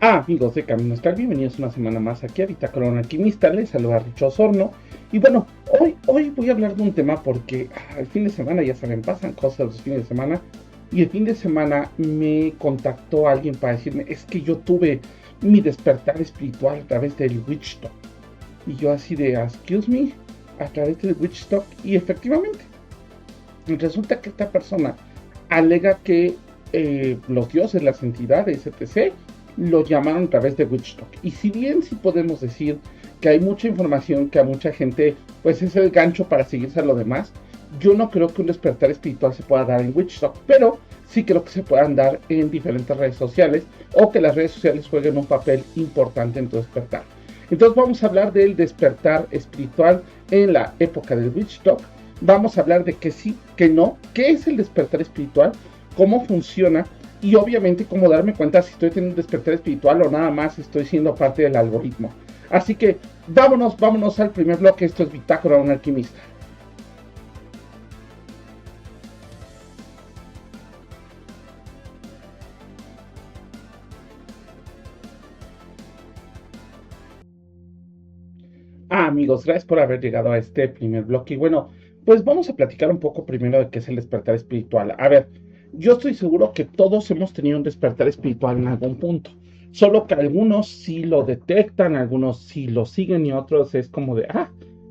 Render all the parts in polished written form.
Amigos de Camino Astral, bienvenidos una semana más aquí a Bitácora de un Alquimista. Les saluda Richo Osorno. Y bueno, hoy voy a hablar de un tema porque el fin de semana, ya saben, pasan cosas los fines de semana. Y el fin de semana me contactó alguien para decirme, es que yo tuve mi despertar espiritual a través del Witch Talk. Y yo así de, excuse me, a través del Witch Talk. Y efectivamente, resulta que esta persona alega que los dioses, las entidades, etc., lo llamaron a través de Witch Talk. Y si bien sí podemos decir que hay mucha información, que a mucha gente pues es el gancho para seguirse a lo demás, yo no creo que un despertar espiritual se pueda dar en Witch Talk, pero sí creo que se puedan dar en diferentes redes sociales o que las redes sociales jueguen un papel importante en tu despertar. Entonces vamos a hablar del despertar espiritual en la época del Witch Talk. Vamos a hablar de que sí, que no, qué es el despertar espiritual, cómo funciona y obviamente cómo darme cuenta si estoy teniendo un despertar espiritual o nada más estoy siendo parte del algoritmo. Así que vámonos al primer bloque. Esto es Bitácora de un Alquimista. Amigos, gracias por haber llegado a este primer bloque. Y bueno, pues vamos a platicar un poco primero de qué es el despertar espiritual. A ver, yo estoy seguro que todos hemos tenido un despertar espiritual en algún punto. Solo que algunos sí lo detectan, algunos sí lo siguen y otros es como de,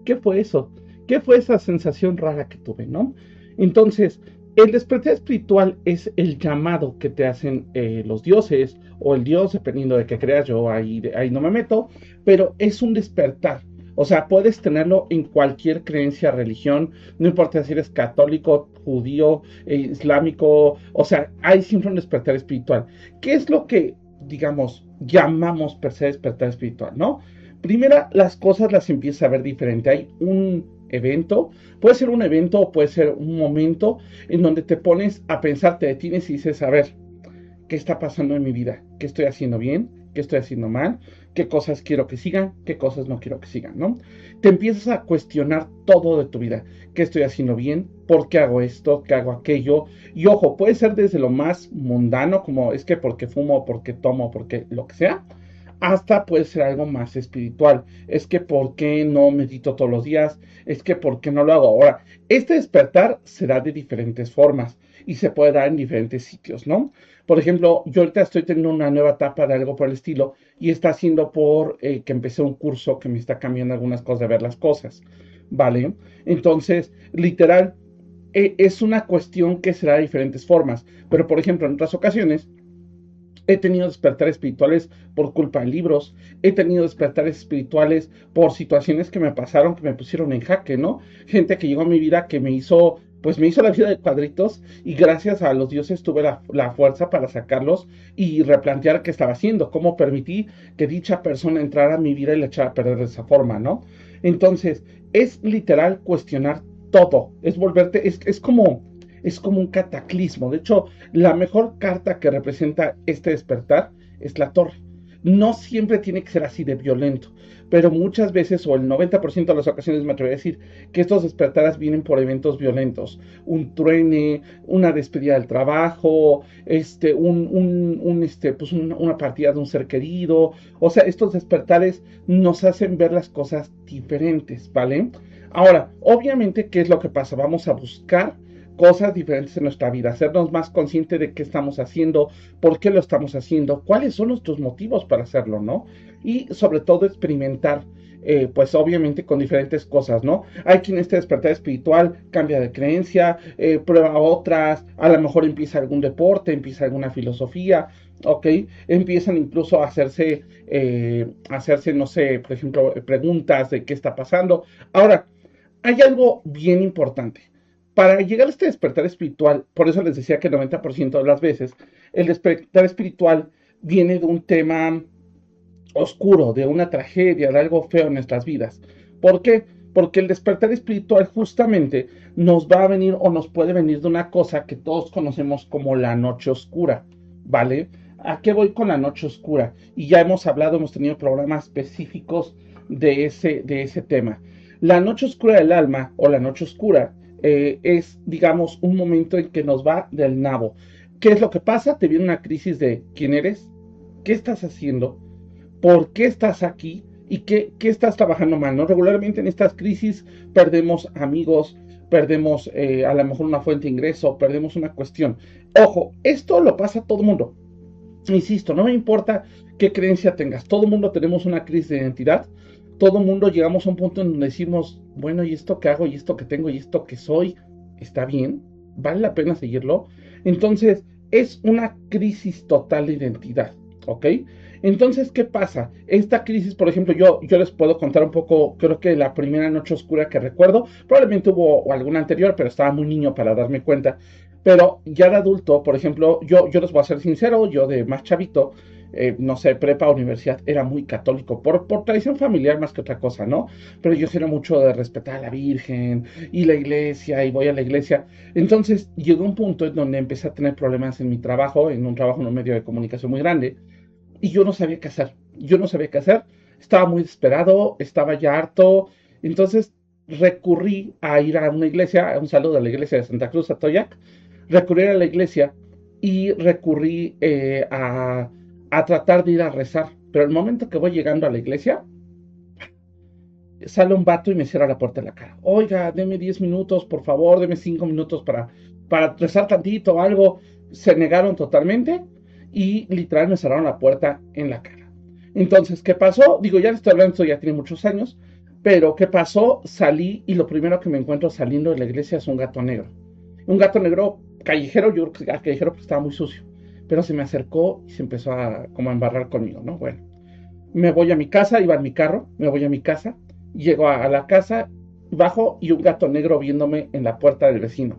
¿qué fue eso? ¿Qué fue esa sensación rara que tuve, no? Entonces, el despertar espiritual es el llamado que te hacen los dioses o el dios, dependiendo de qué creas, yo ahí no me meto, pero es un despertar. O sea, puedes tenerlo en cualquier creencia, religión, no importa si eres católico, judío, islámico, o sea, hay siempre un despertar espiritual. ¿Qué es lo que, digamos, llamamos per se despertar espiritual, no? Primero, las cosas las empiezas a ver diferente. Hay un evento, puede ser un evento o puede ser un momento en donde te pones a pensar, te detienes y dices, a ver, qué está pasando en mi vida, qué estoy haciendo bien, qué estoy haciendo mal, qué cosas quiero que sigan, qué cosas no quiero que sigan, ¿no? Te empiezas a cuestionar todo de tu vida, qué estoy haciendo bien, por qué hago esto, qué hago aquello, y ojo, puede ser desde lo más mundano, como es que porque fumo, porque tomo, porque lo que sea, hasta puede ser algo más espiritual. Es que por qué no medito todos los días, es que por qué no lo hago ahora. Este despertar se da de diferentes formas y se puede dar en diferentes sitios, ¿no? Por ejemplo, yo ahorita estoy teniendo una nueva etapa de algo por el estilo y está haciendo por que empecé un curso que me está cambiando algunas cosas de ver las cosas, ¿vale? Entonces, literal, es una cuestión que se da de diferentes formas, pero por ejemplo, en otras ocasiones he tenido despertares espirituales por culpa de libros, he tenido despertares espirituales por situaciones que me pasaron, que me pusieron en jaque, ¿no? Gente que llegó a mi vida que pues me hizo la vida de cuadritos y gracias a los dioses tuve la fuerza para sacarlos y replantear qué estaba haciendo, cómo permití que dicha persona entrara a mi vida y la echara a perder de esa forma, ¿no? Entonces, es literal cuestionar todo, es volverte, es como un cataclismo. De hecho, la mejor carta que representa este despertar es la torre. No siempre tiene que ser así de violento, pero muchas veces, o el 90% de las ocasiones, me atrevo a decir que estos despertares vienen por eventos violentos. Un truene, una despedida del trabajo, una partida de un ser querido. O sea, estos despertares nos hacen ver las cosas diferentes, ¿vale? Ahora, obviamente, ¿qué es lo que pasa? Vamos a buscar cosas diferentes en nuestra vida, hacernos más conscientes de qué estamos haciendo, por qué lo estamos haciendo, cuáles son nuestros motivos para hacerlo, ¿no? Y sobre todo experimentar, pues obviamente con diferentes cosas, ¿no? Hay quien este despertar espiritual cambia de creencia, prueba otras, a lo mejor empieza algún deporte, empieza alguna filosofía, ¿ok? Empiezan incluso hacerse, no sé, por ejemplo, preguntas de qué está pasando. Ahora, hay algo bien importante. Para llegar a este despertar espiritual, por eso les decía que el 90% de las veces, el despertar espiritual viene de un tema oscuro, de una tragedia, de algo feo en nuestras vidas. ¿Por qué? Porque el despertar espiritual justamente nos va a venir o nos puede venir de una cosa que todos conocemos como la noche oscura, ¿vale? ¿A qué voy con la noche oscura? Y ya hemos hablado, hemos tenido programas específicos de ese tema. La noche oscura del alma o la noche oscura es, digamos, un momento en que nos va del nabo. ¿Qué es lo que pasa? Te viene una crisis de quién eres, qué estás haciendo, por qué estás aquí y qué estás trabajando mal, ¿no? Regularmente en estas crisis perdemos amigos, perdemos a lo mejor una fuente de ingreso, perdemos una cuestión. Ojo, esto lo pasa a todo el mundo. Insisto, no me importa qué creencia tengas, todo el mundo tenemos una crisis de identidad, todo el mundo llegamos a un punto en donde decimos, bueno, ¿y esto que hago? ¿Y esto que tengo? ¿Y esto que soy? ¿Está bien? ¿Vale la pena seguirlo? Entonces, es una crisis total de identidad, ¿ok? Entonces, ¿qué pasa? Esta crisis, por ejemplo, yo les puedo contar un poco, creo que la primera noche oscura que recuerdo, probablemente hubo alguna anterior, pero estaba muy niño para darme cuenta. Pero ya de adulto, por ejemplo, yo les voy a ser sincero, yo de más chavito, no sé, prepa, universidad, era muy católico, por tradición familiar más que otra cosa, ¿no? Pero yo era mucho de respetar a la Virgen y la iglesia, y voy a la iglesia. Entonces llegó un punto en donde empecé a tener problemas en mi trabajo, en un trabajo en un medio de comunicación muy grande, y yo no sabía qué hacer. Yo no sabía qué hacer, estaba muy desesperado, estaba ya harto. Entonces recurrí a ir a una iglesia, un saludo a la iglesia de Santa Cruz, Atoyac. Recurrí a la iglesia y recurrí a tratar de ir a rezar. Pero el momento que voy llegando a la iglesia, sale un vato y me cierra la puerta en la cara. Oiga, deme 10 minutos, por favor, deme 5 minutos para rezar tantito o algo. Se negaron totalmente y literal me cerraron la puerta en la cara. Entonces, ¿qué pasó? Digo, ya le estoy hablando, esto ya tiene muchos años, pero ¿qué pasó? Salí y lo primero que me encuentro saliendo de la iglesia es un gato negro. Un gato negro callejero, yo creo que callejero porque estaba muy sucio, pero se me acercó y se empezó a como a embarrar conmigo, ¿no? Bueno, me voy a mi casa, iba en mi carro, me voy a mi casa, llego a la casa, bajo y un gato negro viéndome en la puerta del vecino.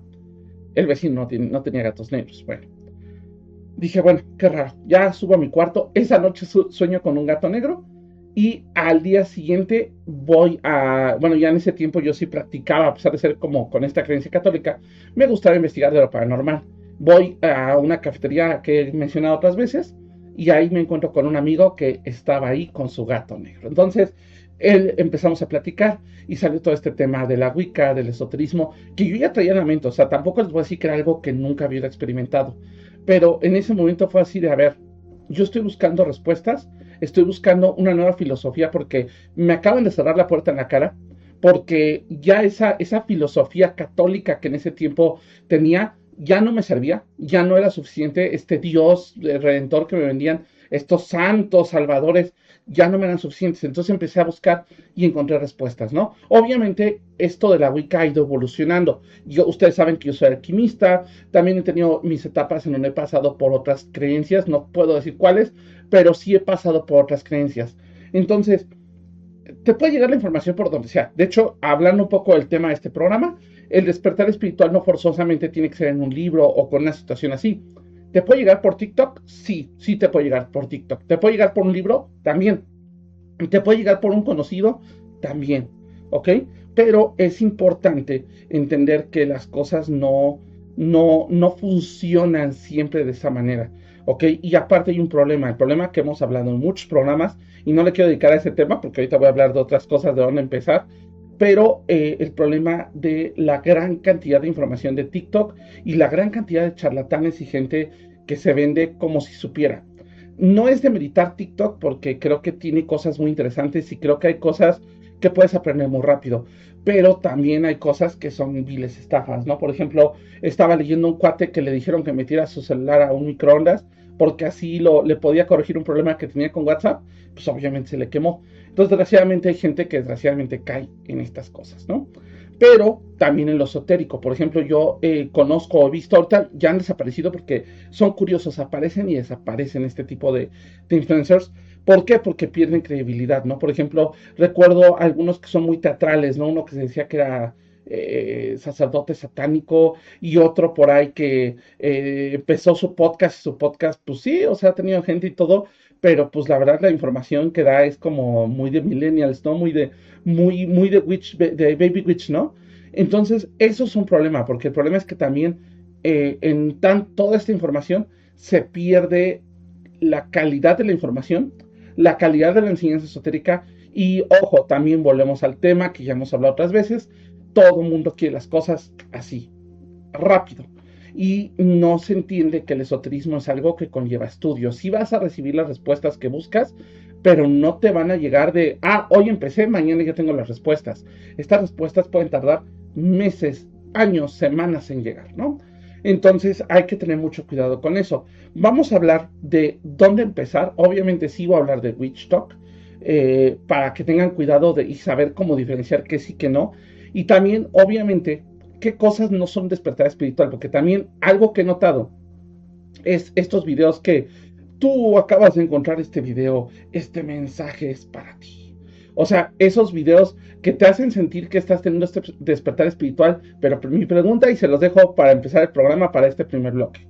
El vecino no tenía gatos negros. Bueno, dije, bueno, qué raro. Ya subo a mi cuarto. Esa noche sueño con un gato negro. Y al día siguiente voy a, bueno, ya en ese tiempo yo sí practicaba, a pesar de ser como con esta creencia católica, me gustaba investigar de lo paranormal. Voy a una cafetería que he mencionado otras veces y ahí me encuentro con un amigo que estaba ahí con su gato negro. Entonces, empezamos a platicar y salió todo este tema de la Wicca, del esoterismo, que yo ya traía en la mente. O sea, tampoco les voy a decir que era algo que nunca hubiera experimentado, pero en ese momento fue así de, a ver, yo estoy buscando respuestas, estoy buscando una nueva filosofía porque me acaban de cerrar la puerta en la cara, porque ya esa filosofía católica que en ese tiempo tenía ya no me servía, ya no era suficiente, este Dios redentor que me vendían, estos santos salvadores, ya no me eran suficientes. Entonces empecé a buscar y encontré respuestas, ¿no? Obviamente esto de la Wicca ha ido evolucionando. Ustedes saben que yo soy alquimista, también he tenido mis etapas en donde he pasado por otras creencias, no puedo decir cuáles, pero sí he pasado por otras creencias. Entonces, te puede llegar la información por donde sea. De hecho, hablando un poco del tema de este programa, el despertar espiritual no forzosamente tiene que ser en un libro o con una situación así. ¿Te puede llegar por TikTok? Sí, sí te puede llegar por TikTok. ¿Te puede llegar por un libro? También. ¿Te puede llegar por un conocido? También. ¿Ok? Pero es importante entender que las cosas no funcionan siempre de esa manera. ¿Ok? Y aparte hay un problema, el problema que hemos hablado en muchos programas, y no le quiero dedicar a ese tema porque ahorita voy a hablar de otras cosas de dónde empezar, pero el problema de la gran cantidad de información de TikTok y la gran cantidad de charlatanes y gente que se vende como si supiera. No es de meditar TikTok porque creo que tiene cosas muy interesantes y creo que hay cosas que puedes aprender muy rápido, pero también hay cosas que son viles estafas, ¿no? Por ejemplo, estaba leyendo un cuate que le dijeron que metiera su celular a un microondas porque así le podía corregir un problema que tenía con WhatsApp, pues obviamente se le quemó. Entonces, desgraciadamente hay gente que desgraciadamente cae en estas cosas, ¿no? Pero también en lo esotérico. Por ejemplo, yo conozco o he visto, ahorita ya han desaparecido porque son curiosos, aparecen y desaparecen este tipo de influencers. ¿Por qué? Porque pierden credibilidad, ¿no? Por ejemplo, recuerdo algunos que son muy teatrales, ¿no? Uno que se decía que era sacerdote satánico y otro por ahí que empezó su podcast, pues sí, o sea, ha tenido gente y todo, pero pues la verdad la información que da es como muy de millennials, ¿no? Muy de witch, de baby witch, ¿no? Entonces, eso es un problema, porque el problema es que también toda esta información se pierde la calidad de la información, la calidad de la enseñanza esotérica y, ojo, también volvemos al tema que ya hemos hablado otras veces, todo el mundo quiere las cosas así, rápido. y no se entiende que el esoterismo es algo que conlleva estudios. Sí vas a recibir las respuestas que buscas, pero no te van a llegar de, hoy empecé, mañana ya tengo las respuestas. Estas respuestas pueden tardar meses, años, semanas en llegar, ¿no? Entonces hay que tener mucho cuidado con eso. Vamos a hablar de dónde empezar. Obviamente sí voy a hablar de Witch Talk, para que tengan cuidado y saber cómo diferenciar qué sí, qué no. Y también, obviamente, qué cosas no son despertar espiritual, porque también algo que he notado es estos videos que tú acabas de encontrar este video, este mensaje es para ti. O sea, esos videos que te hacen sentir que estás teniendo este despertar espiritual, pero mi pregunta, y se los dejo para empezar el programa para este primer bloque.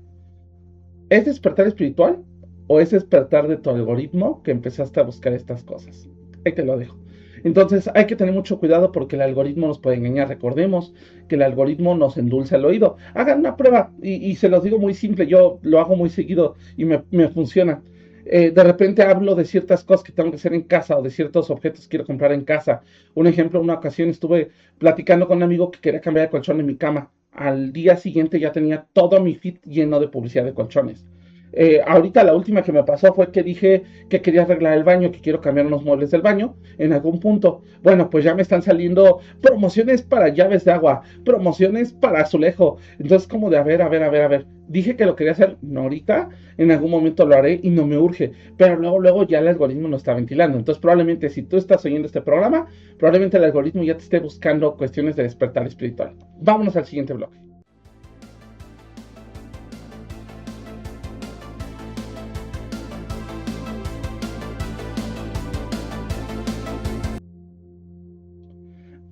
¿Es despertar espiritual o es despertar de tu algoritmo que empezaste a buscar estas cosas? Ahí te lo dejo. Entonces hay que tener mucho cuidado porque el algoritmo nos puede engañar. Recordemos que el algoritmo nos endulza el oído. Hagan una prueba y se los digo muy simple. Yo lo hago muy seguido y me funciona. De repente hablo de ciertas cosas que tengo que hacer en casa o de ciertos objetos que quiero comprar en casa. Un ejemplo, una ocasión estuve platicando con un amigo que quería cambiar el colchón en mi cama. Al día siguiente ya tenía todo mi feed lleno de publicidad de colchones. Ahorita la última que me pasó fue que dije que quería arreglar el baño, que quiero cambiar unos muebles del baño en algún punto. Bueno, pues ya me están saliendo promociones para llaves de agua, promociones para azulejo. Entonces como de a ver. Dije que lo quería hacer, no ahorita, en algún momento lo haré y no me urge. Pero luego ya el algoritmo lo está ventilando. Entonces probablemente si tú estás oyendo este programa, probablemente el algoritmo ya te esté buscando cuestiones de despertar espiritual. Vámonos al siguiente bloque.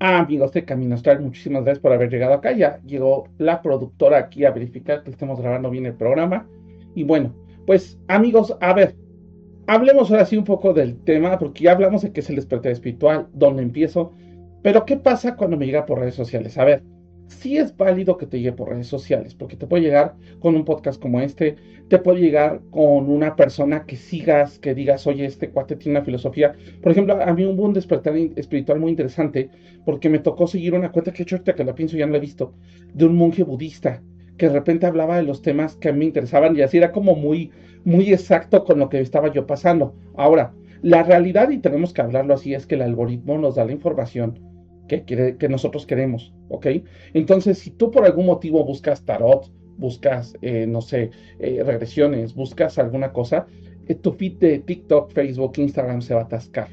Amigos de Camino Astral, muchísimas gracias por haber llegado acá. Ya llegó la productora aquí a verificar que estemos grabando bien el programa. Y bueno, pues amigos, a ver, hablemos ahora sí un poco del tema, porque ya hablamos de qué es el despertar espiritual, dónde empiezo, pero ¿qué pasa cuando me llega por redes sociales? A ver, sí es válido que te llegue por redes sociales, porque te puede llegar con un podcast como este, te puede llegar con una persona que sigas, que digas, oye, este cuate tiene una filosofía. Por ejemplo, a mí hubo un despertar espiritual muy interesante, porque me tocó seguir una cuenta que hecho ahorita que la pienso ya no la he visto, de un monje budista, que de repente hablaba de los temas que a mí me interesaban y así era como muy exacto con lo que estaba yo pasando. Ahora, la realidad, y tenemos que hablarlo así, es que el algoritmo nos da la información que nosotros queremos, ¿ok? Entonces, si tú por algún motivo buscas tarot, buscas, no sé, regresiones, buscas alguna cosa, tu feed de TikTok, Facebook, Instagram se va a atascar.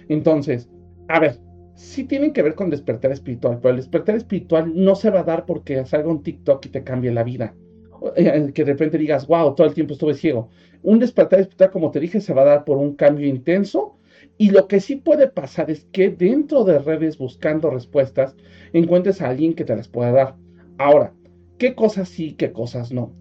Entonces, a ver, sí tienen que ver con despertar espiritual, pero el despertar espiritual no se va a dar porque salga un TikTok y te cambie la vida. Que de repente digas, wow, todo el tiempo estuve ciego. Un despertar espiritual, como te dije, se va a dar por un cambio intenso. Y lo que sí puede pasar es que dentro de redes buscando respuestas, encuentres a alguien que te las pueda dar. Ahora, ¿qué cosas sí, qué cosas no?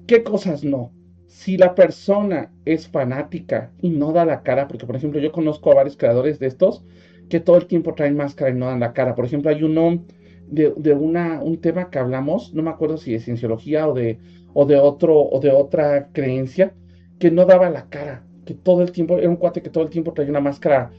¿Qué cosas no? Si la persona es fanática y no da la cara, porque por ejemplo yo conozco a varios creadores de estos que todo el tiempo traen máscara y no dan la cara. Por ejemplo, hay uno un tema que hablamos, no me acuerdo si de cienciología o de otra creencia, que no daba la cara, que todo el tiempo, era un cuate que todo el tiempo traía una máscara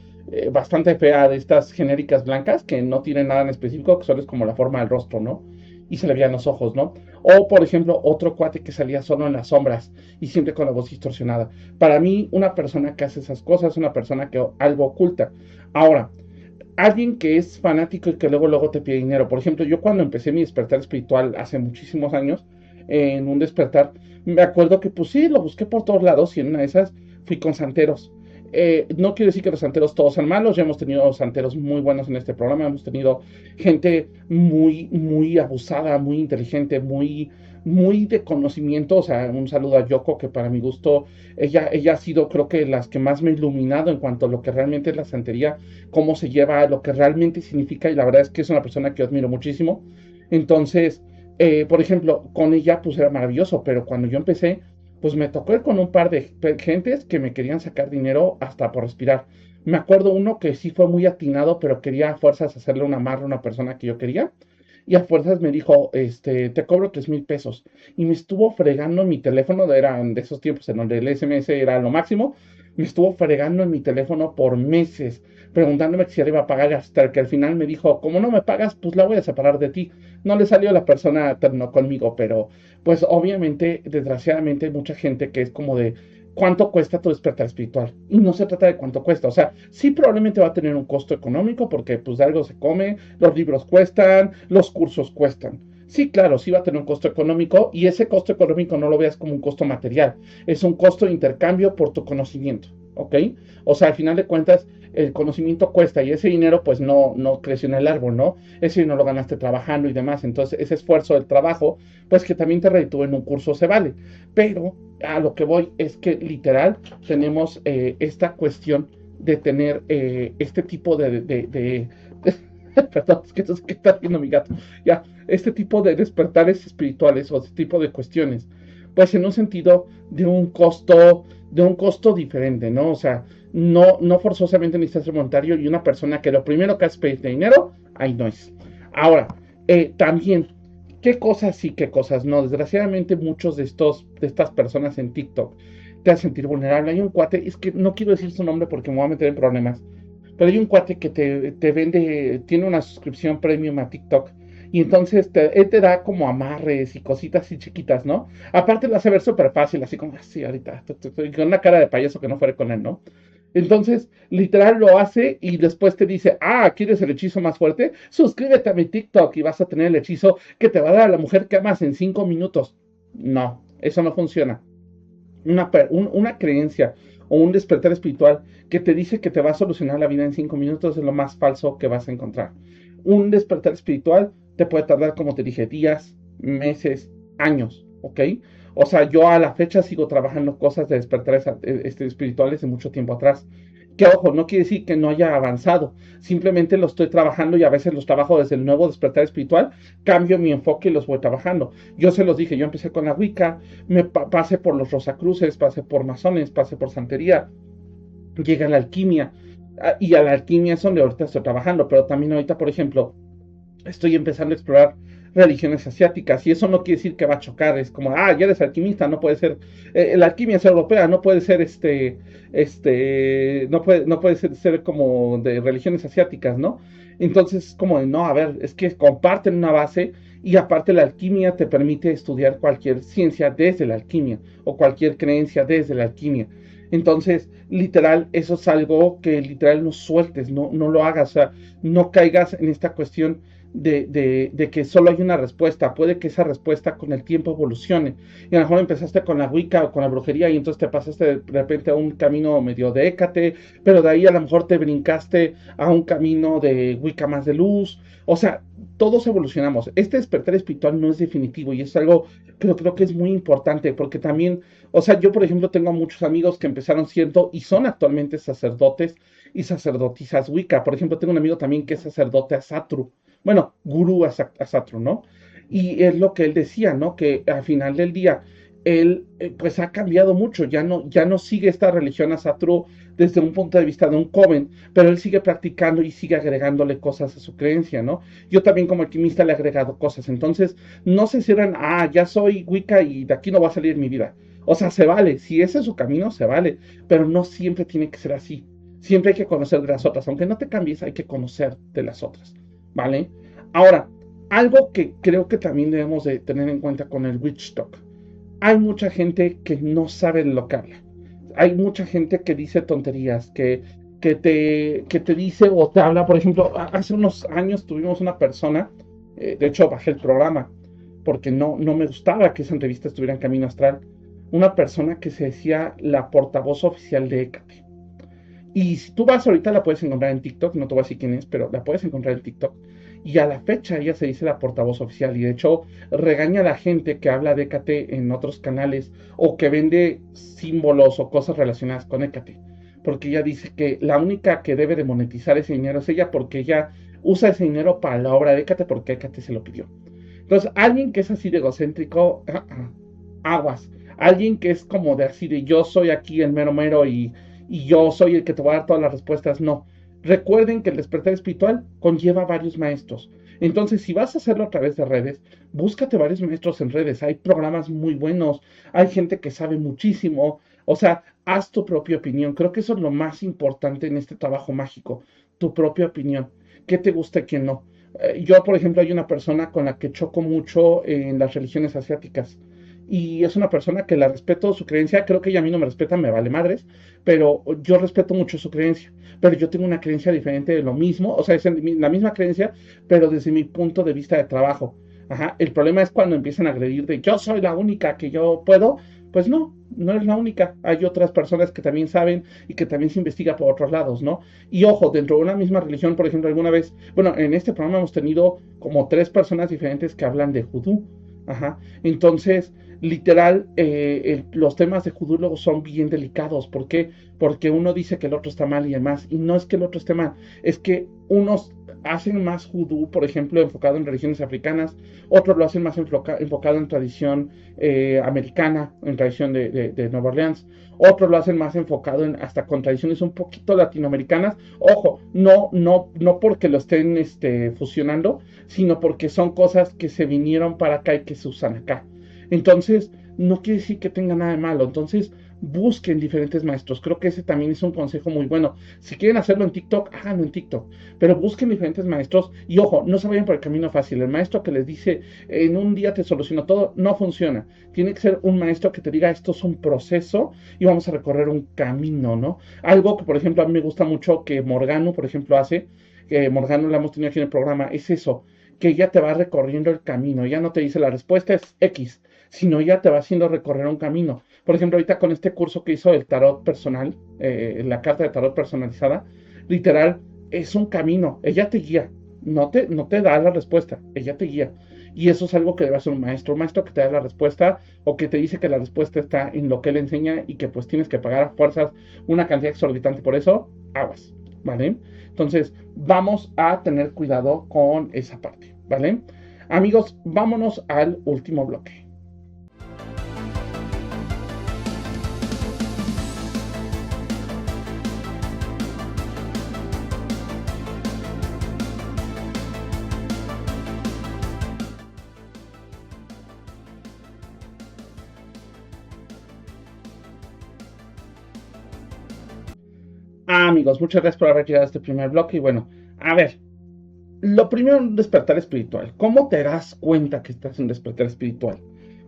bastante fea de estas genéricas blancas que no tienen nada en específico, que solo es como la forma del rostro, ¿no? Y se le veían los ojos, ¿no? O, por ejemplo, otro cuate que salía solo en las sombras y siempre con la voz distorsionada. Para mí, una persona que hace esas cosas es una persona que algo oculta. Ahora, alguien que es fanático y que luego te pide dinero. Por ejemplo, yo cuando empecé mi despertar espiritual hace muchísimos años, en un despertar, me acuerdo que pues sí, lo busqué por todos lados y en una de esas fui con santeros. No quiero decir que los santeros todos sean malos, ya hemos tenido santeros muy buenos en este programa, hemos tenido gente muy abusada, muy inteligente, muy de conocimiento. O sea, un saludo a Yoko, que para mi gusto, ella ha sido creo que las que más me ha iluminado en cuanto a lo que realmente es la santería, cómo se lleva, lo que realmente significa, y la verdad es que es una persona que yo admiro muchísimo. Entonces, por ejemplo, con ella pues era maravilloso, pero cuando yo empecé, pues me tocó ir con un par de gentes que me querían sacar dinero hasta por respirar. Me acuerdo uno que sí fue muy atinado, pero quería a fuerzas hacerle un amarre a una persona que yo quería. Y a fuerzas me dijo, te cobro 3,000 pesos. Y me estuvo fregando mi teléfono, eran de esos tiempos en donde el SMS era lo máximo. me estuvo fregando en mi teléfono por meses, preguntándome si le iba a pagar, hasta que al final me dijo, como no me pagas, pues la voy a separar de ti. No le salió la persona, terminó conmigo, pero pues obviamente, desgraciadamente, hay mucha gente que es como de, ¿cuánto cuesta tu despertar espiritual? Y no se trata de cuánto cuesta, o sea, sí probablemente va a tener un costo económico porque pues de algo se come, los libros cuestan, los cursos cuestan. Sí, claro, sí va a tener un costo económico y ese costo económico no lo veas como un costo material, es un costo de intercambio por tu conocimiento, ¿ok? O sea, al final de cuentas, el conocimiento cuesta y ese dinero pues no creció en el árbol, ¿no? Ese dinero lo ganaste trabajando y demás, entonces ese esfuerzo del trabajo, pues que también te reditúe en un curso se vale, pero a lo que voy es que literal tenemos esta cuestión de tener este tipo de perdón, es que no sé qué está haciendo mi gato, ya, este tipo de despertares espirituales o este tipo de cuestiones, pues en un sentido de un costo diferente, ¿no? O sea, no forzosamente necesitas ser voluntario y una persona que lo primero que hace es pedirte dinero, ahí no es. Ahora, también, ¿qué cosas sí, qué cosas no? Desgraciadamente muchos de estas personas en TikTok te hacen sentir vulnerable. Hay un cuate, es que no quiero decir su nombre porque me voy a meter en problemas, pero hay un cuate que te vende, tiene una suscripción premium a TikTok. Y entonces él te da como amarres y cositas así chiquitas, ¿no? Aparte lo hace ver súper fácil, así como así ahorita, con una cara de payaso que no fuera con él, ¿no? Entonces, literal lo hace y después te dice, ah, ¿quieres el hechizo más fuerte? Suscríbete a mi TikTok y vas a tener el hechizo que te va a dar a la mujer que amas en 5 minutos. No, eso no funciona. Una creencia o un despertar espiritual que te dice que te va a solucionar la vida en 5 minutos es lo más falso que vas a encontrar. Un despertar espiritual te puede tardar, como te dije, días, meses, años, ¿ok? O sea, yo a la fecha sigo trabajando cosas de despertares espirituales de mucho tiempo atrás. Que ojo, no quiere decir que no haya avanzado, simplemente lo estoy trabajando y a veces los trabajo desde el nuevo despertar espiritual, cambio mi enfoque y los voy trabajando. Yo se los dije, yo empecé con la Wicca, pasé por los Rosacruces, pasé por masones, pasé por santería, llega la alquimia, y a la alquimia es donde ahorita estoy trabajando, pero también ahorita, por ejemplo, estoy empezando a explorar religiones asiáticas y eso no quiere decir que va a chocar, es como, ah, ya eres alquimista, no puede ser, la alquimia es europea, no puede ser no puede ser como de religiones asiáticas, ¿no? Entonces, como de, no, a ver, es que comparten una base y aparte la alquimia te permite estudiar cualquier ciencia desde la alquimia o cualquier creencia desde la alquimia. Entonces, literal, eso es algo que literal no sueltes, no lo hagas, o sea, no caigas en esta cuestión de que solo hay una respuesta. Puede que esa respuesta con el tiempo evolucione. Y a lo mejor empezaste con la Wicca o con la brujería y entonces te pasaste de repente a un camino medio de Hécate, pero de ahí a lo mejor te brincaste a un camino de Wicca más de luz. O sea, todos evolucionamos. Este despertar espiritual no es definitivo y es algo que creo que es muy importante porque también, o sea, yo por ejemplo tengo muchos amigos que empezaron siendo y son actualmente sacerdotes y sacerdotisas Wicca. Por ejemplo, tengo un amigo también que es sacerdote Asatru, bueno, gurú Asatru, ¿no? Y es lo que él decía, ¿no? Que al final del día, él pues ha cambiado mucho, ya no sigue esta religión Asatru desde un punto de vista de un joven, pero él sigue practicando y sigue agregándole cosas a su creencia, ¿no? Yo también como alquimista le he agregado cosas, entonces no se cierran, ah, ya soy Wicca y de aquí no va a salir mi vida. O sea, se vale, si ese es su camino, se vale, pero no siempre tiene que ser así. Siempre hay que conocer de las otras, aunque no te cambies, hay que conocer de las otras. ¿Vale? Ahora, algo que creo que también debemos de tener en cuenta con el witch talk. Hay mucha gente que no sabe de lo que habla. Hay mucha gente que dice tonterías, que te dice o te habla. Por ejemplo, hace unos años tuvimos una persona, de hecho bajé el programa, porque no me gustaba que esa entrevista estuviera en Camino Astral. Una persona que se decía la portavoz oficial de Hécate. Y si tú vas ahorita, la puedes encontrar en TikTok, no te voy a decir quién es, pero la puedes encontrar en TikTok. Y a la fecha ella se dice la portavoz oficial y de hecho regaña a la gente que habla de Hécate en otros canales o que vende símbolos o cosas relacionadas con Hécate. Porque ella dice que la única que debe de monetizar ese dinero es ella porque ella usa ese dinero para la obra de Hécate porque Hécate se lo pidió. Entonces, alguien que es así de egocéntrico, aguas. Alguien que es como de así de yo soy aquí el mero mero y yo soy el que te va a dar todas las respuestas, no. Recuerden que el despertar espiritual conlleva varios maestros. Entonces, si vas a hacerlo a través de redes, búscate varios maestros en redes. Hay programas muy buenos, hay gente que sabe muchísimo. O sea, haz tu propia opinión. Creo que eso es lo más importante en este trabajo mágico, tu propia opinión. ¿Qué te gusta y qué no? Yo, por ejemplo, hay una persona con la que choco mucho en las religiones asiáticas. Y es una persona que la respeto su creencia. Creo que ella a mí no me respeta, me vale madres. Pero yo respeto mucho su creencia. Pero yo tengo una creencia diferente de lo mismo. O sea, es la misma creencia, pero desde mi punto de vista de trabajo. Ajá. El problema es cuando empiezan a agredir de yo soy la única que yo puedo. Pues no, no eres la única. Hay otras personas que también saben y que también se investiga por otros lados, ¿no? Y ojo, dentro de una misma religión, por ejemplo, alguna vez, bueno, en este programa hemos tenido como tres personas diferentes que hablan de judú. Ajá. Entonces, literal, los temas de judú luego son bien delicados. ¿Por qué? Porque uno dice que el otro está mal y demás. Y no es que el otro esté mal, es que unos hacen más judú, por ejemplo, enfocado en religiones africanas, otros lo hacen más enfocado en tradición americana, en tradición de Nueva Orleans, otros lo hacen más enfocado en hasta con tradiciones un poquito latinoamericanas. Ojo, no porque lo estén fusionando, sino porque son cosas que se vinieron para acá y que se usan acá. Entonces, no quiere decir que tenga nada de malo. Entonces, busquen diferentes maestros. Creo que ese también es un consejo muy bueno. Si quieren hacerlo en TikTok, háganlo en TikTok. Pero busquen diferentes maestros y ojo, no se vayan por el camino fácil. El maestro que les dice en un día te soluciono todo, no funciona. Tiene que ser un maestro que te diga esto es un proceso y vamos a recorrer un camino, ¿no? Algo que, por ejemplo, a mí me gusta mucho que Morgano, por ejemplo, hace, que Morgano la hemos tenido aquí en el programa, es eso, que ella te va recorriendo el camino. Ya no te dice la respuesta es X, sino ya te va haciendo recorrer un camino. Por ejemplo, ahorita con este curso que hizo el tarot personal, la carta de tarot personalizada, literal, es un camino. Ella te guía, no te da la respuesta, ella te guía. Y eso es algo que debe hacer un maestro que te da la respuesta o que te dice que la respuesta está en lo que él enseña y que pues tienes que pagar a fuerzas una cantidad exorbitante por eso, aguas, ¿vale? Entonces, vamos a tener cuidado con esa parte, ¿vale? Amigos, vámonos al último bloque. Amigos, muchas gracias por haber llegado a este primer bloque. Y bueno, a ver, lo primero, un despertar espiritual. ¿Cómo te das cuenta que estás en un despertar espiritual?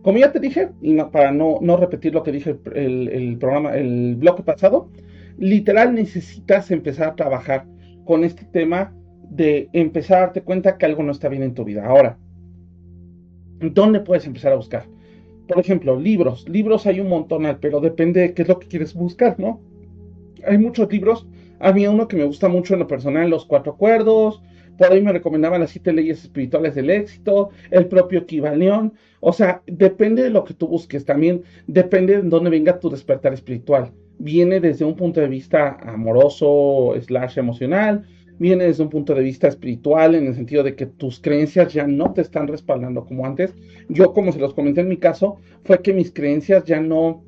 Como ya te dije, y para no repetir lo que dije el programa, el bloque pasado, literal necesitas empezar a trabajar con este tema de empezar a darte cuenta que algo no está bien en tu vida. Ahora, ¿dónde puedes empezar a buscar? Por ejemplo, libros. Libros hay un montón, pero depende de qué es lo que quieres buscar, ¿no? Hay muchos libros. Había uno que me gusta mucho en lo personal, Los Cuatro Acuerdos. Por ahí me recomendaban las 7 leyes espirituales del éxito, el propio Kybalión. O sea, depende de lo que tú busques. También depende de dónde venga tu despertar espiritual. Viene desde un punto de vista amoroso, slash emocional. Viene desde un punto de vista espiritual, en el sentido de que tus creencias ya no te están respaldando como antes. Yo, como se los comenté en mi caso, fue que mis creencias ya no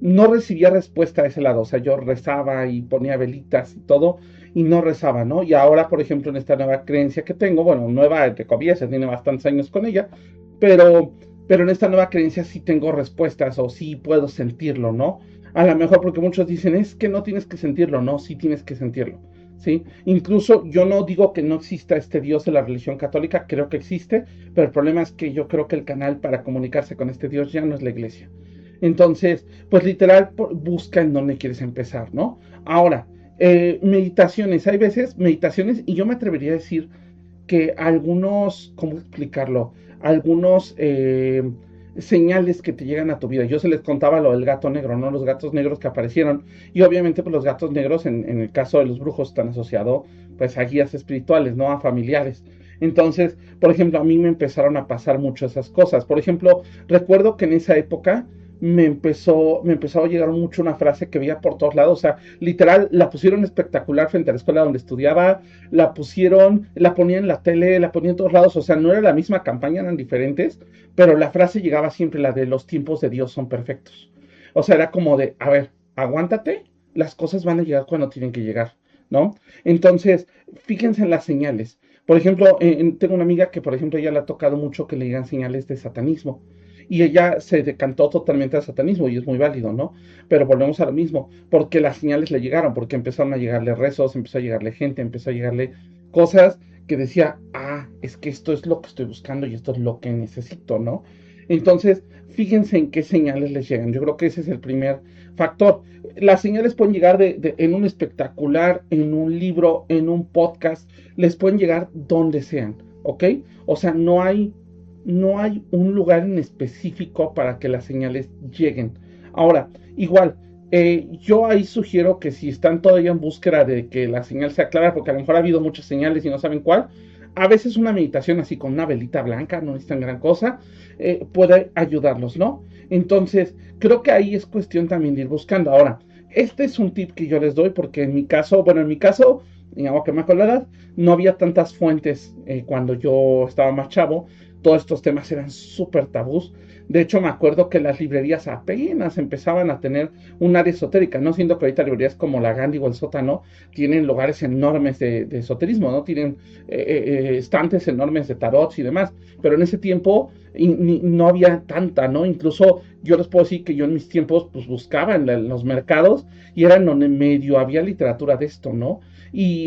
recibía respuesta a ese lado. O sea, yo rezaba y ponía velitas y todo, y no rezaba, ¿no? Y ahora, por ejemplo, en esta nueva creencia que tengo, bueno, nueva entre comillas, ya tiene bastantes años con ella, pero, pero en esta nueva creencia sí tengo respuestas o sí puedo sentirlo, ¿no? A lo mejor porque muchos dicen, es que no tienes que sentirlo, no, sí tienes que sentirlo. ¿Sí? Incluso yo no digo que no exista este Dios de la religión católica, creo que existe, pero el problema es que yo creo que el canal para comunicarse con este Dios ya no es la iglesia. Entonces, pues literal, busca en dónde quieres empezar, ¿no? Ahora, meditaciones, hay veces meditaciones, y yo me atrevería a decir que algunos, ¿cómo explicarlo? Algunos señales que te llegan a tu vida. Yo se les contaba lo del gato negro, ¿no? Los gatos negros que aparecieron. Y obviamente, pues los gatos negros, en el caso de los brujos, están asociados, pues, a guías espirituales, ¿no? A familiares. Entonces, por ejemplo, a mí me empezaron a pasar mucho esas cosas. Por ejemplo, recuerdo que en esa época me empezó a llegar mucho una frase que veía por todos lados. O sea, literal, la pusieron espectacular frente a la escuela donde estudiaba, la ponían en la tele, la ponían en todos lados. O sea, no era la misma campaña, eran diferentes, pero la frase llegaba siempre, la de los tiempos de Dios son perfectos. O sea, era como de, a ver, aguántate, las cosas van a llegar cuando tienen que llegar, ¿no? Entonces, fíjense en las señales. Por ejemplo, tengo una amiga que, por ejemplo, ella le ha tocado mucho que le digan señales de satanismo. y ella se decantó totalmente al satanismo y es muy válido, ¿no? Pero volvemos a lo mismo, porque las señales le llegaron, porque empezaron a llegarle rezos, empezó a llegarle gente, empezó a llegarle cosas que decía, ah, es que esto es lo que estoy buscando y esto es lo que necesito, ¿no? Entonces, fíjense en qué señales les llegan. Yo creo que ese es el primer factor. Las señales pueden llegar en un espectacular, en un libro, en un podcast, les pueden llegar donde sean, ¿ok? O sea, no hay un lugar en específico para que las señales lleguen. Ahora, igual, yo ahí sugiero que si están todavía en búsqueda de que la señal sea clara, porque a lo mejor ha habido muchas señales y no saben cuál, a veces una meditación así con una velita blanca, no es tan gran cosa, puede ayudarlos, ¿no? Entonces, creo que ahí es cuestión también de ir buscando. Ahora, este es un tip que yo les doy porque en mi caso, bueno, en mi caso, digamos que me acuerdo la edad, no había tantas fuentes cuando yo estaba más chavo. Todos estos temas eran súper tabús. De hecho, me acuerdo que las librerías apenas empezaban a tener un área esotérica, no siendo que ahorita librerías como la Gandhi o el Sótano tienen lugares enormes de esoterismo, ¿no? Tienen estantes enormes de tarots y demás, pero en ese tiempo no había tanta, ¿no? Incluso yo les puedo decir que yo en mis tiempos pues buscaba en los mercados y era donde medio había literatura de esto, ¿no?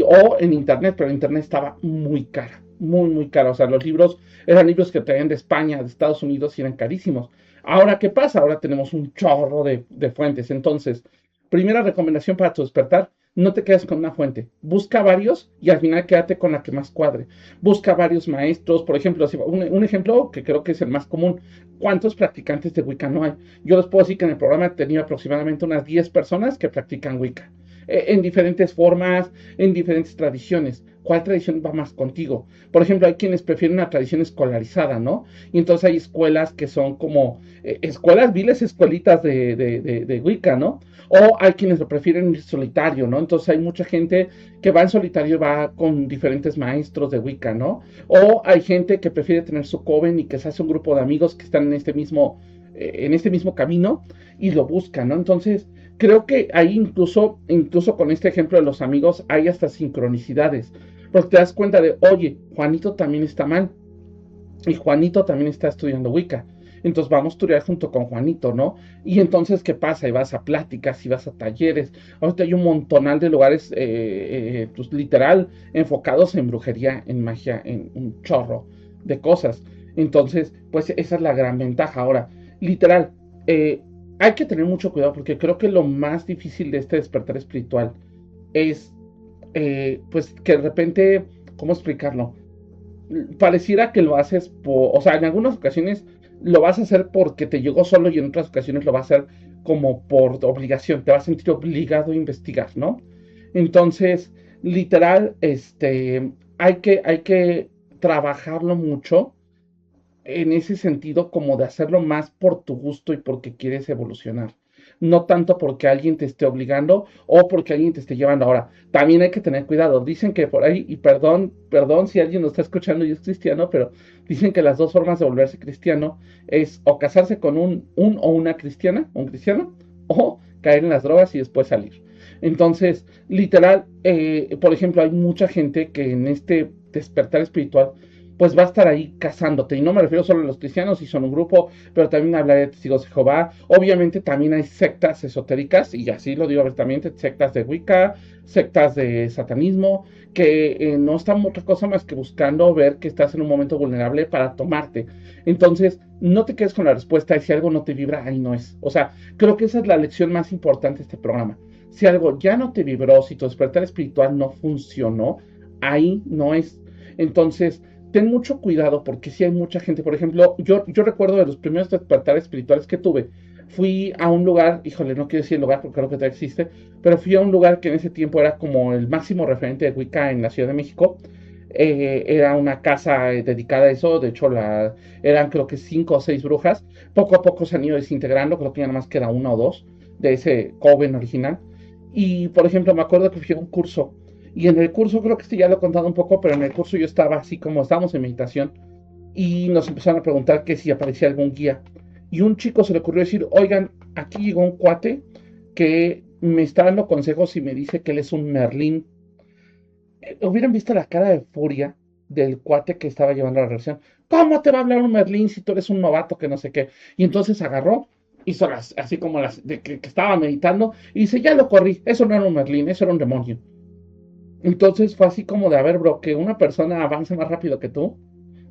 O en internet, pero internet estaba muy cara, muy, muy cara. O sea, los libros eran libros que traían de España, de Estados Unidos y eran carísimos. Ahora, ¿qué pasa? Ahora tenemos un chorro de fuentes. Entonces, primera recomendación para tu despertar, no te quedes con una fuente. Busca varios y al final quédate con la que más cuadre. Busca varios maestros. Por ejemplo, un ejemplo que creo que es el más común. ¿Cuántos practicantes de Wicca no hay? Yo les puedo decir que en el programa he tenido aproximadamente unas 10 personas que practican Wicca. En diferentes formas, en diferentes tradiciones. ¿Cuál tradición va más contigo? Por ejemplo, hay quienes prefieren una tradición escolarizada, ¿no? Y entonces hay escuelas que son como escuelas, viles escuelitas de Wicca, ¿no? O hay quienes lo prefieren ir solitario, ¿no? Entonces hay mucha gente que va en solitario y va con diferentes maestros de Wicca, ¿no? O hay gente que prefiere tener su coven y que se hace un grupo de amigos que están en este mismo camino y lo buscan, ¿no? Entonces, creo que ahí incluso con este ejemplo de los amigos hay hasta sincronicidades, porque te das cuenta de, oye, Juanito también está mal y Juanito también está estudiando Wicca. Entonces vamos a estudiar junto con Juanito, ¿no? Y entonces, ¿qué pasa? Y vas a pláticas y vas a talleres. Ahorita hay un montonal de lugares, pues literal, enfocados en brujería, en magia, en un chorro de cosas. Entonces, pues esa es la gran ventaja. Ahora, literal, eh, hay que tener mucho cuidado porque creo que lo más difícil de este despertar espiritual es, pues, que de repente, ¿cómo explicarlo? Pareciera que lo haces o sea, en algunas ocasiones lo vas a hacer porque te llegó solo y en otras ocasiones lo vas a hacer como por obligación, te vas a sentir obligado a investigar, ¿no? Entonces, literal, hay que trabajarlo mucho en ese sentido como de hacerlo más por tu gusto y porque quieres evolucionar. No tanto porque alguien te esté obligando o porque alguien te esté llevando. Ahora, también hay que tener cuidado. Dicen que por ahí, y perdón, perdón si alguien nos está escuchando y es cristiano, pero dicen que las dos formas de volverse cristiano es o casarse con un o una cristiana, un cristiano, o caer en las drogas y después salir. Entonces, literal, por ejemplo, hay mucha gente que en este despertar espiritual pues va a estar ahí cazándote. Y no me refiero solo a los cristianos, si son un grupo, pero también hablaré de testigos de Jehová. Obviamente también hay sectas esotéricas, y así lo digo abiertamente, sectas de Wicca, sectas de satanismo, que no están otra cosa más que buscando ver que estás en un momento vulnerable para tomarte. Entonces, no te quedes con la respuesta de si algo no te vibra, ahí no es. O sea, creo que esa es la lección más importante de este programa. Si algo ya no te vibró, si tu despertar espiritual no funcionó, ahí no es. Entonces, ten mucho cuidado porque si hay mucha gente, por ejemplo, yo recuerdo de los primeros despertares espirituales que tuve, fui a un lugar, híjole, no quiero decir el lugar porque creo que todavía existe, pero fui a un lugar que en ese tiempo era como el máximo referente de Wicca en la Ciudad de México. Era una casa dedicada a eso, de hecho eran creo que 5 o 6 brujas, poco a poco se han ido desintegrando, creo que ya nada más queda una o dos de ese coven original. Y por ejemplo, me acuerdo que fui a un curso y en el curso, creo que este ya lo he contado un poco, pero en el curso yo estaba así como estábamos en meditación y nos empezaron a preguntar que si aparecía algún guía. Y un chico se le ocurrió decir, oigan, aquí llegó un cuate que me está dando consejos y me dice que él es un Merlín. Hubieran visto la cara de furia del cuate que estaba llevando la relación. ¿Cómo te va a hablar un Merlín si tú eres un novato que no sé qué? Y entonces agarró, hizo así como las de que estaba meditando y dice, ya lo corrí, eso no era un Merlín, eso era un demonio. Entonces fue así como de, a ver, bro, que una persona avance más rápido que tú,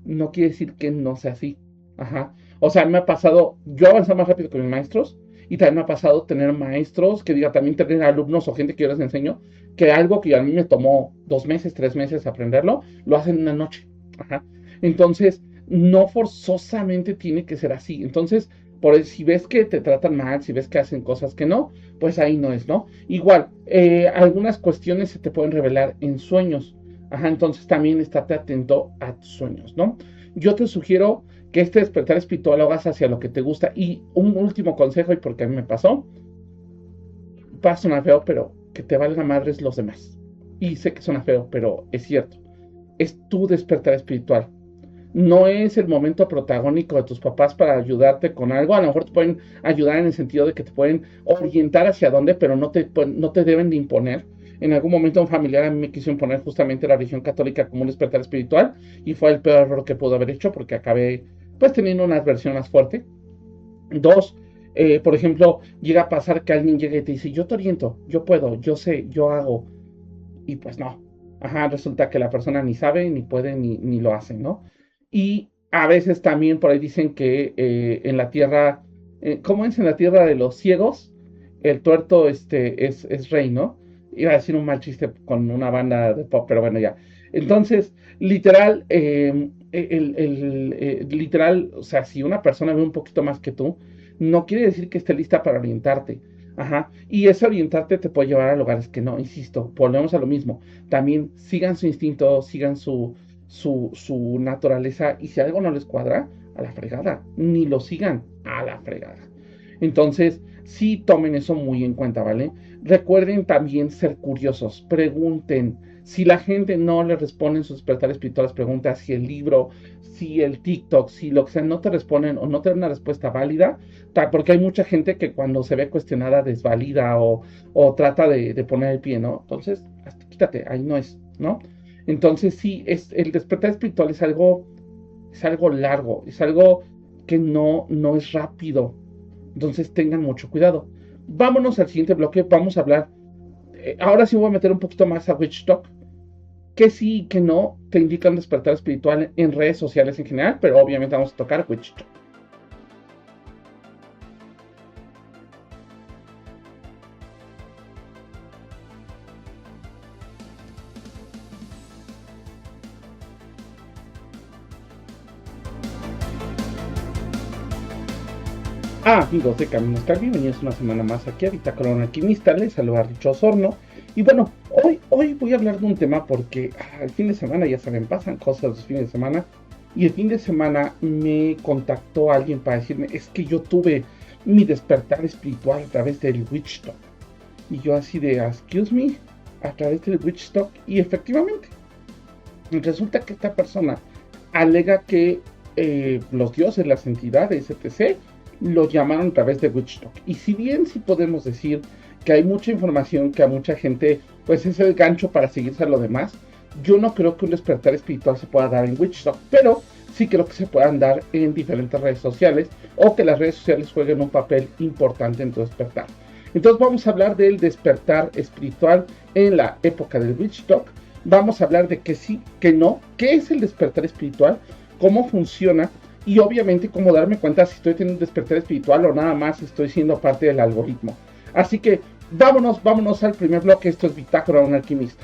no quiere decir que no sea así. Ajá. O sea, me ha pasado, yo avanzo más rápido que mis maestros, y también me ha pasado tener maestros, que diga, también tener alumnos o gente que yo les enseño, que algo que a mí me tomó 2 meses, 3 meses aprenderlo, lo hacen en una noche. Ajá. Entonces, no forzosamente tiene que ser así. Entonces, por eso, si ves que te tratan mal, si ves que hacen cosas que no, pues ahí no es, ¿no? Igual, algunas cuestiones se te pueden revelar en sueños. Ajá, entonces también estate atento a tus sueños, ¿no? Yo te sugiero que este despertar espiritual lo hagas hacia lo que te gusta. Y un último consejo, y porque a mí me pasó, va a sonar feo, pero que te valga madres los demás. Y sé que suena feo, pero es cierto. Es tu despertar espiritual. No es el momento protagónico de tus papás para ayudarte con algo. A lo mejor te pueden ayudar en el sentido de que te pueden orientar hacia dónde, pero no te deben de imponer. En algún momento un familiar a mí me quiso imponer justamente la religión católica como un despertar espiritual y fue el peor error que pudo haber hecho porque acabé pues teniendo una adversión más fuerte. Dos, por ejemplo, llega a pasar que alguien llega y te dice, yo te oriento, yo puedo, yo sé, yo hago, y pues no. Ajá, resulta que la persona ni sabe, ni puede, ni lo hace, ¿no? Y a veces también por ahí dicen que en la tierra, ¿cómo es en la tierra de los ciegos? El tuerto es rey, ¿no? Iba a decir un mal chiste con una banda de pop, pero bueno, ya. Entonces, literal, literal, o sea, si una persona ve un poquito más que tú, no quiere decir que esté lista para orientarte. Ajá. Y ese orientarte te puede llevar a lugares que no, insisto, volvemos a lo mismo. También sigan su instinto, sigan su naturaleza. Y si algo no les cuadra, a la fregada. Ni lo sigan, a la fregada. Entonces, sí tomen eso muy en cuenta, ¿vale? Recuerden también ser curiosos, pregunten. Si la gente no le responde en sus despertares espirituales, pregunta si el libro, si el TikTok, si lo que sea, no te responden o no te dan una respuesta válida, porque hay mucha gente que cuando se ve cuestionada desvalida o trata de poner el pie, ¿no? Entonces, hasta quítate, ahí no es, ¿no? Entonces, sí, el despertar espiritual es algo largo, es algo que no es rápido. Entonces tengan mucho cuidado. Vámonos al siguiente bloque. Vamos a hablar. Ahora sí voy a meter un poquito más a Witch Talk. Que sí y que no te indican despertar espiritual en redes sociales en general. Pero obviamente vamos a tocar Witch Talk. Amigos de Caminos Cal, bienvenidos una semana más aquí a Bitácora de un Alquimista. Les saluda Richo Osorno. Y bueno, hoy voy a hablar de un tema porque el fin de semana, ya saben, pasan cosas los fines de semana. Y el fin de semana me contactó alguien para decirme, es que yo tuve mi despertar espiritual a través del Witch Talk. Y yo así de, excuse me, a través del Witch Talk. Y efectivamente, resulta que esta persona alega que los dioses, las entidades, etc., lo llamaron a través de Witch Talk. Y si bien sí podemos decir que hay mucha información que a mucha gente pues es el gancho para seguirse a lo demás, yo no creo que un despertar espiritual se pueda dar en Witch Talk, pero sí creo que se puedan dar en diferentes redes sociales o que las redes sociales jueguen un papel importante en tu despertar. Entonces vamos a hablar del despertar espiritual en la época del Witch Talk. Vamos a hablar de que sí, que no, qué es el despertar espiritual, cómo funciona y obviamente cómo darme cuenta si estoy teniendo un despertar espiritual o nada más estoy siendo parte del algoritmo. Así que vámonos al primer bloque. Esto es Bitácora de un Alquimista.